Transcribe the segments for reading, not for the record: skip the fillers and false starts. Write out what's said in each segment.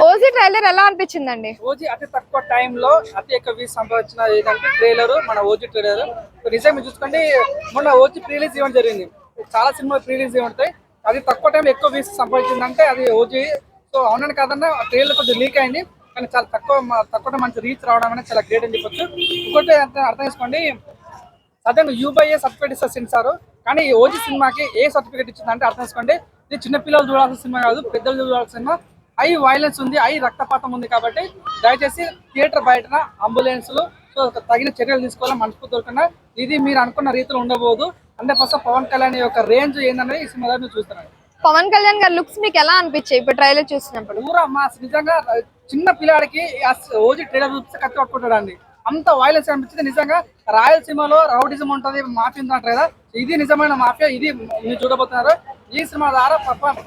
OG trailer ఎలా అనిపించిందండి? OG అతి తక్కువ టైంలో అతి ఎక్కువ వ్యూస్ సంపాదించిన ఏదంటే ట్రైలర్, మన ఓజీ ట్రైలర్. నిజంగా చూసుకోండి, మొన్న ఓజీ ప్రీ రిలీజ్ ఈవెంట్ జరిగింది. చాలా సినిమా ప్రీ రిలీజ్ ఈవెంట్ ఉంటాయి, అది తక్కువ టైంలో ఎక్కువ వ్యూస్ సంపాదించిందంటే అది ఓజీ. సో అవునని కాదన్నా ట్రైలర్ కొంచెం లీక్ అయింది, కానీ చాలా తక్కువ మంచి రీచ్ రావడం అనేది చాలా గ్రేట్ అని చెప్పొచ్చు. ఇంకోటి అర్థం చేసుకోండి, సడన్ యూబైఏ సర్టిఫికేట్ ఇస్తారు సెన్సార్, కానీ ఓజీ సినిమాకి ఏ సర్టిఫికేట్ ఇచ్చిందంటే అర్థం చేసుకోండి, ఇది చిన్న పిల్లలు చూడాల్సిన సినిమా కాదు, పెద్దలు చూడాల్సిన సినిమా. హై వైలెన్స్ ఉంది, హై రక్తపాతం ఉంది, కాబట్టి దయచేసి థియేటర్ బయటన అంబులెన్స్లు సో తగిన చర్యలు తీసుకోవాలని మనస్ఫూర్తి కోరుకున్నా. ఇది మీరు అనుకున్న రీతిలో ఉండబోదు. 100% పవన్ కళ్యాణ్ యొక్క రేంజ్ ఏందనేది ఈ సినిమాలో మీరు చూస్తున్నారు. పవన్ కళ్యాణ్ గారి లుక్స్ మీకు ఎలా అనిపించాయి ఇప్పుడు ట్రైలర్ చూసినప్పుడు? పూరా మాస్, నిజంగా చిన్న పిల్లాడికి ఓజీ ట్రైలర్ చూపిస్తే కత్తి పట్టుకుంటాడు అండి, అంత వైలెన్స్ అనిపించింది. నిజంగా రాయలసీమలో రౌడిజం ఉంటది, మాఫియా ఉందంటారు కదా, ఇది నిజమైన మాఫియా, ఇది మీరు చూడబోతున్నారు. ఈ సినిమా ద్వారా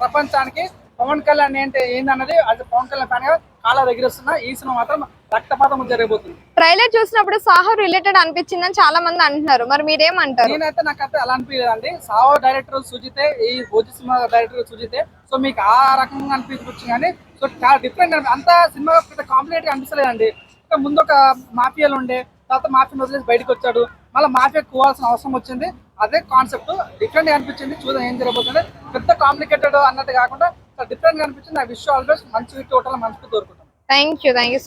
ప్రపంచానికి పవన్ కళ్యాణ్ ఏందన్నది అది పవన్ కళ్యాణ్ ఫ్యాన్ గా కాలా ఎగిరేస్తున్నా. ఈ సినిమా మాత్రం రక్తపాతం జరగబోతుంది. ట్రైలర్ చూసినప్పుడు సాహో రిలేటెడ్ అనిపించిందని చాలా మంది అంటున్నారు, మరి మీరేమంటారు? నాకైతే అలా అనిపించలేదండి. సాహో డైరెక్టర్ సుజితే, ఈ ఓజీ సినిమా డైరెక్టర్ సుజితే. సో మీకు ఆ రకంగా అనిపించవచ్చు, కానీ సో చాలా డిఫరెంట్. అంత సినిమా కాంప్లీట్ గా అనిపించలేదండి. ముందు ఒక మాఫియాలు ఉండే, తర్వాత మాఫియా వదిలేసి బయటకు వచ్చాడు, మళ్ళీ మాఫియా కోవాల్సిన అవసరం వచ్చింది. అదే కాన్సెప్ట్ డిఫరెంట్ గా అనిపించింది. చూద్దాం ఏం జరగబోతుంది. పెద్ద కాంప్లికేటెడ్ అన్నట్టు కాకుండా డిఫరెంట్ గా అనిపించింది. ఆ విష్ ఆల్ బెస్ట్, మంచి టోటల్ మనసుకు కోరుకుంటాం. Thank you.